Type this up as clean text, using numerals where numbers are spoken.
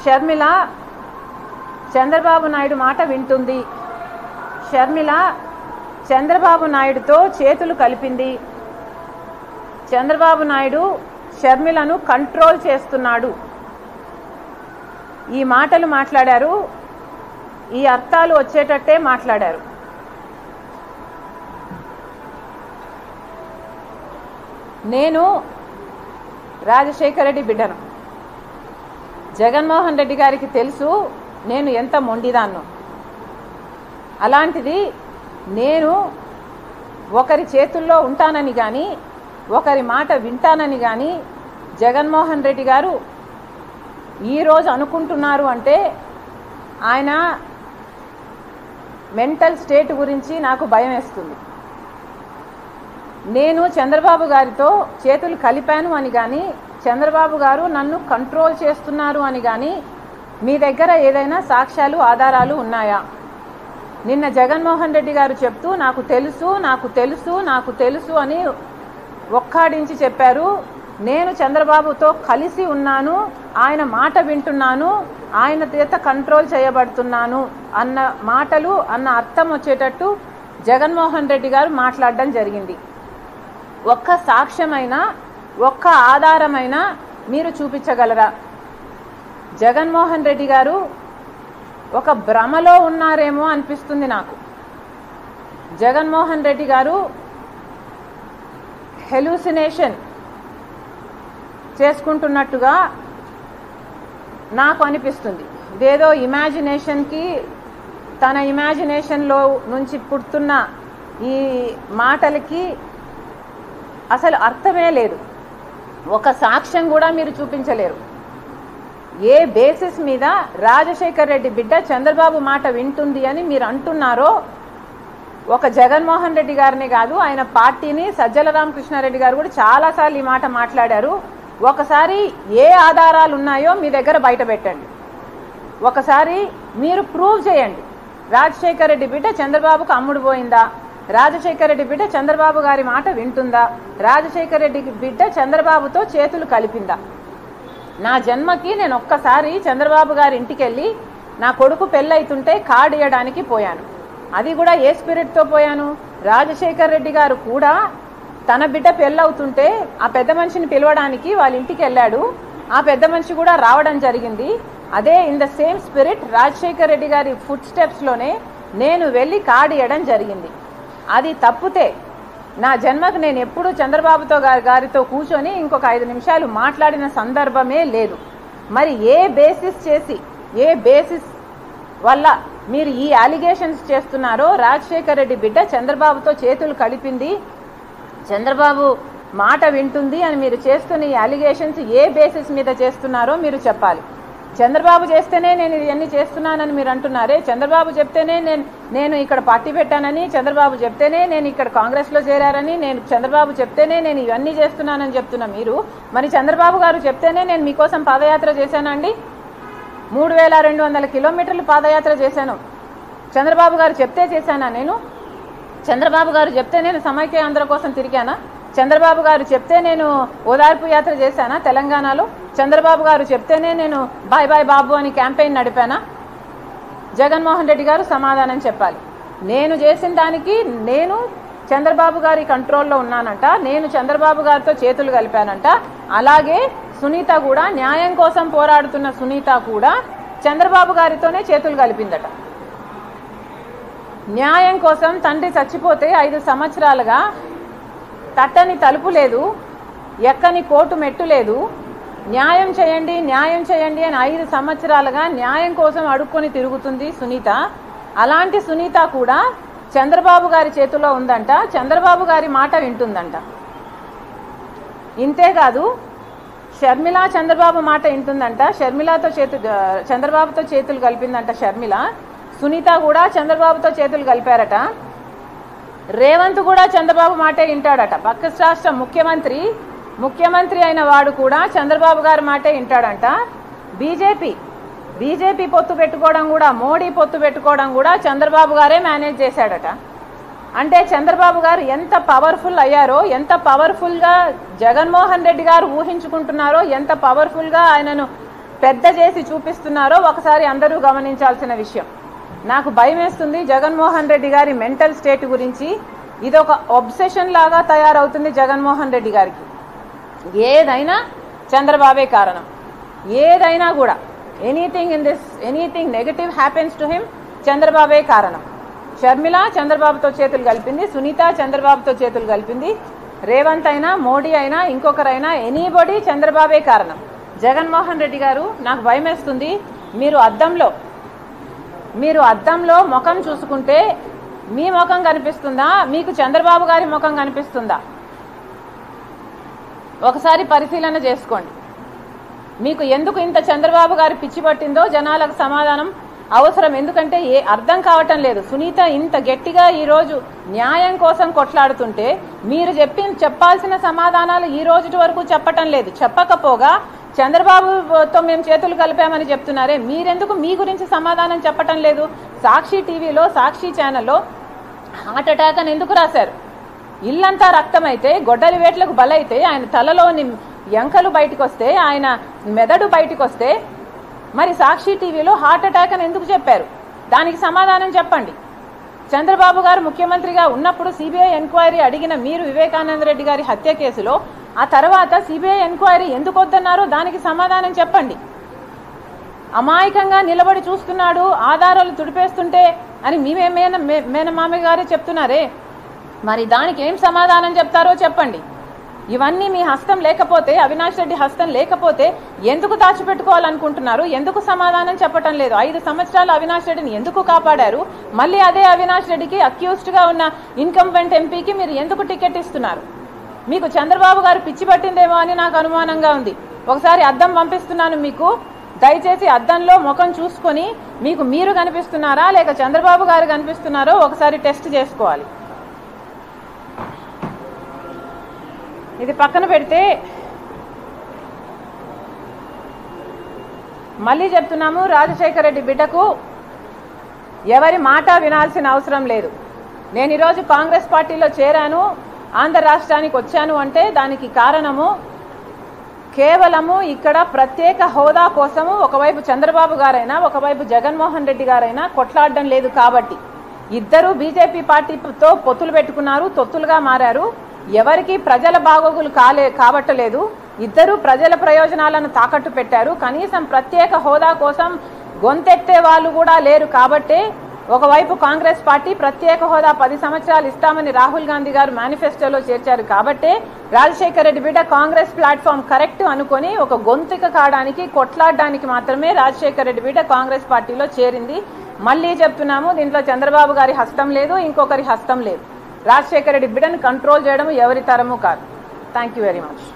షర్మిల చంద్రబాబు నాయుడు మాట వింటుంది, షర్మిల చంద్రబాబు నాయుడుతో చేతులు కలిపింది, చంద్రబాబు నాయుడు షర్మిలను కంట్రోల్ చేస్తున్నాడు, ఈ మాటలు మాట్లాడారు. ఈ అర్థాలు వచ్చేటట్టే మాట్లాడారు. నేను రాజశేఖర రెడ్డి బిడ్డను. జగన్మోహన్ రెడ్డి గారికి తెలుసు నేను ఎంత మొండిదాన్నో. అలాంటిది నేను ఒకరి చేతుల్లో ఉంటానని కానీ ఒకరి మాట వింటానని కానీ జగన్మోహన్ రెడ్డి గారు ఈరోజు అనుకుంటున్నారు అంటే ఆయన మెంటల్ స్టేట్ గురించి నాకు భయం వేస్తుంది. నేను చంద్రబాబు గారితో చేతులు కలిపాను అని కానీ చంద్రబాబు గారు నన్ను కంట్రోల్ చేస్తున్నారు అని కానీ మీ దగ్గర ఏదైనా సాక్ష్యాలు ఆధారాలు ఉన్నాయా? నిన్న జగన్మోహన్ రెడ్డి గారు చెప్తూ నాకు తెలుసు నాకు తెలుసు నాకు తెలుసు అని ఒక్కాడించి చెప్పారు. నేను చంద్రబాబుతో కలిసి ఉన్నాను, ఆయన మాట వింటున్నాను, ఆయన చేత కంట్రోల్ చేయబడుతున్నాను అన్న మాటలు అన్న అర్థం వచ్చేటట్టు జగన్మోహన్ రెడ్డి గారు మాట్లాడడం జరిగింది. ఒక్క సాక్ష్యమైనా ఒక్క ఆధారమైనా మీరు చూపించగలరా? జగన్మోహన్ రెడ్డి గారు ఒక భ్రమలో ఉన్నారేమో అనిపిస్తుంది నాకు. జగన్మోహన్ రెడ్డి గారు హెలూసినేషన్ చేసుకుంటున్నట్టుగా నాకు అనిపిస్తుంది. ఇదేదో ఇమాజినేషన్కి తన ఇమాజినేషన్లో నుంచి పుడుతున్న ఈ మాటలకి అసలు అర్థమే లేదు. ఒక సాక్ష్యం కూడా మీరు చూపించలేరు. ఏ బేసిస్ మీద రాజశేఖర్ రెడ్డి బిడ్డ చంద్రబాబు మాట వింటుంది అని మీరు అంటున్నారో ఒక జగన్మోహన్ రెడ్డి గారిని కాదు, ఆయన పార్టీని సజ్జల రామకృష్ణారెడ్డి గారు కూడా చాలాసార్లు ఈ మాట మాట్లాడారు. ఒకసారి ఏ ఆధారాలు ఉన్నాయో మీ దగ్గర బయట పెట్టండి. ఒకసారి మీరు ప్రూవ్ చేయండి. రాజశేఖర్ రెడ్డి బిడ్డ చంద్రబాబుకు అమ్ముడు పోయిందా? రాజశేఖర్ రెడ్డి బిడ్డ చంద్రబాబు గారి మాట వింటుందా? రాజశేఖర్ రెడ్డి బిడ్డ చంద్రబాబుతో చేతులు కలిపిందా? నా జన్మకి నేను ఒక్కసారి చంద్రబాబు గారి ఇంటికి వెళ్ళి నా కొడుకు పెళ్ళైతుంటే కార్డు ఇవ్వడానికి పోయాను. అది కూడా ఏ స్పిరిట్తో పోయాను? రాజశేఖర్ రెడ్డి గారు కూడా తన బిడ్డ పెళ్ళవుతుంటే ఆ పెద్ద మనిషిని పిలవడానికి వాళ్ళ ఇంటికి వెళ్ళాడు. ఆ పెద్ద మనిషి కూడా రావడం జరిగింది. అదే in the same spirit Rajasekhar Reddy గారి ఫుట్ స్టెప్స్లోనే నేను వెళ్ళి కార్డు ఇవ్వడం జరిగింది. అది తప్పితే నా జన్మకు నేను ఎప్పుడూ చంద్రబాబుతో గారితో కూర్చొని ఇంకొక 5 నిమిషాలు మాట్లాడిన సందర్భమే లేదు. మరి ఏ బేసిస్ చేసి ఏ బేసిస్ వల్ల మీరు ఈ అలిగేషన్స్ చేస్తున్నారో? రాజశేఖర్ రెడ్డి బిడ్డ చంద్రబాబుతో చేతులు కలిపింది, చంద్రబాబు మాట వింటుంది అని మీరు చేస్తున్న ఈ అలిగేషన్స్ ఏ బేసిస్ మీద చేస్తున్నారో మీరు చెప్పాలి. చంద్రబాబు చేస్తేనే నేను ఇవన్నీ చేస్తున్నానని మీరు అంటున్నారే. చంద్రబాబు చెప్తేనే నేను ఇక్కడ పార్టీ పెట్టానని, చంద్రబాబు చెప్తేనే నేను ఇక్కడ కాంగ్రెస్లో చేరారని, చంద్రబాబు చెప్తేనే నేను ఇవన్నీ చేస్తున్నానని చెప్తున్నా మీరు. మరి చంద్రబాబు గారు చెప్తేనే నేను మీకోసం పాదయాత్ర చేశానండి. 3200 కిలోమీటర్లు పాదయాత్ర చేశాను. చంద్రబాబు గారు చెప్తే చేశానా నేను? చంద్రబాబు గారు చెప్తే నేను సమైక్య ఆంధ్ర కోసం తిరిగానా? చంద్రబాబు గారు చెప్తే నేను ఓదార్పు యాత్ర చేశానా తెలంగాణలో? చంద్రబాబు గారు చెప్తేనే నేను బాయ్ బాయ్ బాబు అని క్యాంపెయిన్ నడిపానా? జగన్మోహన్ రెడ్డి గారు సమాధానం చెప్పాలి. నేను చేసిన దానికి నేను చంద్రబాబు గారి కంట్రోల్లో ఉన్నానంట, నేను చంద్రబాబు గారితో చేతులు కలిపానంట. అలాగే సునీత కూడా, న్యాయం కోసం పోరాడుతున్న సునీత కూడా చంద్రబాబు గారితోనే చేతులు కలిపిందట. న్యాయం కోసం తండ్రి చచ్చిపోతే 5 సంవత్సరాలుగా తట్టని తలుపు లేదు, ఎక్కని కోర్టు మెట్టు లేదు. న్యాయం చేయండి న్యాయం చేయండి అని 5 సంవత్సరాలుగా న్యాయం కోసం అడుక్కొని తిరుగుతుంది సునీత. అలాంటి సునీత కూడా చంద్రబాబు గారి చేతిలో ఉందంట, చంద్రబాబు గారి మాట వింటుందంట. ఇంతేకాదు షర్మిల చంద్రబాబు మాట వింటుందంట, చంద్రబాబుతో చేతులు కలిపిందంట షర్మిల. సునీత కూడా చంద్రబాబుతో చేతులు కలిపారట. రేవంత్ కూడా చంద్రబాబు మాటే వింటాడట. పక్క రాష్ట్ర ముఖ్యమంత్రి అయిన వాడు కూడా చంద్రబాబు గారి మాటే వింటాడంట. బీజేపీ పొత్తు పెట్టుకోవడం కూడా, మోడీ పొత్తు పెట్టుకోవడం కూడా చంద్రబాబు గారే మేనేజ్ చేశాడట. అంటే చంద్రబాబు గారు ఎంత పవర్ఫుల్ అయ్యారో, ఎంత పవర్ఫుల్గా జగన్మోహన్ రెడ్డి గారు ఊహించుకుంటున్నారో, ఎంత పవర్ఫుల్గా ఆయనను పెద్ద చేసి చూపిస్తున్నారో ఒకసారి అందరూ గమనించాల్సిన విషయం. నాకు భయం వేస్తుంది జగన్మోహన్ రెడ్డి గారి మెంటల్ స్టేట్ గురించి. ఇది ఒక ఒబ్సెషన్ లాగా తయారవుతుంది జగన్మోహన్ రెడ్డి గారికి. ఏదైనా చంద్రబాబే కారణం. ఏదైనా కూడా anything negative happens to him, చంద్రబాబే కారణం. షర్మిల చంద్రబాబుతో చేతులు కలిపింది, సునీత చంద్రబాబుతో చేతులు కలిపింది, రేవంత్ అయినా మోడీ అయినా ఇంకొకరైనా ఎనీబడి చంద్రబాబే కారణం. జగన్మోహన్ రెడ్డి గారు నాకు భయం వేస్తుంది. మీరు అద్దంలో ముఖం చూసుకుంటే మీ ముఖం కనిపిస్తుందా, మీకు చంద్రబాబు గారి ముఖం కనిపిస్తుందా? ఒకసారి పరిశీలన చేసుకోండి. మీకు ఎందుకు ఇంత చంద్రబాబు గారి పిచ్చి పట్టిందో జనాలకు సమాధానం అవసరం. ఎందుకంటే అర్థం కావటం లేదు. సునీత ఇంత గట్టిగా ఈరోజు న్యాయం కోసం కొట్లాడుతుంటే మీరు చెప్పాల్సిన సమాధానాలు ఈ రోజు వరకు చెప్పటం లేదు. చెప్పకపోగా చంద్రబాబుతో మేము చేతులు కలిపామని చెప్తున్నారే, మీరెందుకు మీ గురించి సమాధానం చెప్పటం లేదు? సాక్షి టీవీలో, సాక్షి ఛానల్లో హార్ట్ అటాక్ అని ఎందుకు రాశారు? ఇల్లంతా రక్తమైతే, గొడ్డలి వేట్లకు బలైతే, ఆయన తలలోని ఎంకలు బయటకు వస్తే, ఆయన మెదడు బయటకు వస్తే, మరి సాక్షి టీవీలో హార్ట్ అటాక్ అని ఎందుకు చెప్పారు? దానికి సమాధానం చెప్పండి. చంద్రబాబు గారు ముఖ్యమంత్రిగా ఉన్నప్పుడు సిబిఐ ఎంక్వైరీ అడిగిన మీరు వివేకానంద రెడ్డి గారి హత్య కేసులో ఆ తర్వాత సిబిఐ ఎంక్వైరీ ఎందుకు వద్దన్నారో దానికి సమాధానం చెప్పండి. అమాయకంగా నిలబడి చూస్తున్నాడు ఆధారాలు తుడిపేస్తుంటే అని మేనమామ గారే చెప్తున్నారే, మరి దానికి ఏం సమాధానం చెప్తారో చెప్పండి. ఇవన్నీ మీ హస్తం లేకపోతే, అవినాష్ రెడ్డి హస్తం లేకపోతే ఎందుకు దాచిపెట్టుకోవాలనుకుంటున్నారు? ఎందుకు సమాధానం చెప్పటం లేదు? 5 సంవత్సరాలు అవినాష్ రెడ్డిని ఎందుకు కాపాడారు? మళ్ళీ అదే అవినాష్ రెడ్డికి అక్యూజ్డ్గా ఉన్న ఇన్కంబెంట్ ఎంపీకి మీరు ఎందుకు టికెట్ ఇస్తున్నారు? మీకు చంద్రబాబు గారు పిచ్చి పట్టిందేమో అని నాకు అనుమానంగా ఉంది. ఒకసారి అద్దం పంపిస్తున్నాను మీకు. దయచేసి అద్దంలో ముఖం చూసుకొని మీకు మీరు కనిపిస్తున్నారా లేక చంద్రబాబు గారు కనిపిస్తున్నారో ఒకసారి టెస్ట్ చేసుకోవాలి. ఇది పక్కన పెడితే మళ్ళీ చెప్తున్నాము, రాజశేఖర రెడ్డి బిడ్డకు ఎవరి మాట వినాల్సిన అవసరం లేదు. నేను ఈరోజు కాంగ్రెస్ పార్టీలో చేరాను, ఆంధ్ర రాష్ట్రానికి వచ్చాను అంటే దానికి కారణము కేవలము ఇక్కడ ప్రత్యేక హోదా కోసము ఒకవైపు చంద్రబాబు గారైనా ఒకవైపు జగన్మోహన్ రెడ్డి గారైనా కొట్లాడడం లేదు కాబట్టి. ఇద్దరు బీజేపీ పార్టీతో పొత్తులు పెట్టుకున్నారు, తొత్తులుగా మారారు. ఎవరికి ప్రజల బాగోగులు కావట్లేదు. ఇద్దరు ప్రజల ప్రయోజనాలను తాకట్టు పెట్టారు. కనీసం ప్రత్యేక హోదా కోసం గొంతెత్తే వాళ్ళు కూడా లేరు. కాబట్టే ఒకవైపు కాంగ్రెస్ పార్టీ ప్రత్యేక హోదా 10 సంవత్సరాలు ఇస్తామని రాహుల్ గాంధీ గారు మేనిఫెస్టోలో చేర్చారు. కాబట్టే రాజశేఖర రెడ్డి బిడ్డ కాంగ్రెస్ ప్లాట్ఫామ్ కరెక్ట్ అనుకొని ఒక గొంతుక కావడానికి కొట్లాడడానికి మాత్రమే రాజశేఖర రెడ్డి బిడ్డ కాంగ్రెస్ పార్టీలో చేరింది. మళ్ళీ చెప్తున్నాము, దీంట్లో చంద్రబాబు గారి హస్తం లేదు, ఇంకొకరి హస్తం లేదు. రాజశేఖర రెడ్డి బిడ్డను కంట్రోల్ చేయడం ఎవరి తరము కాదు. Thank you very much.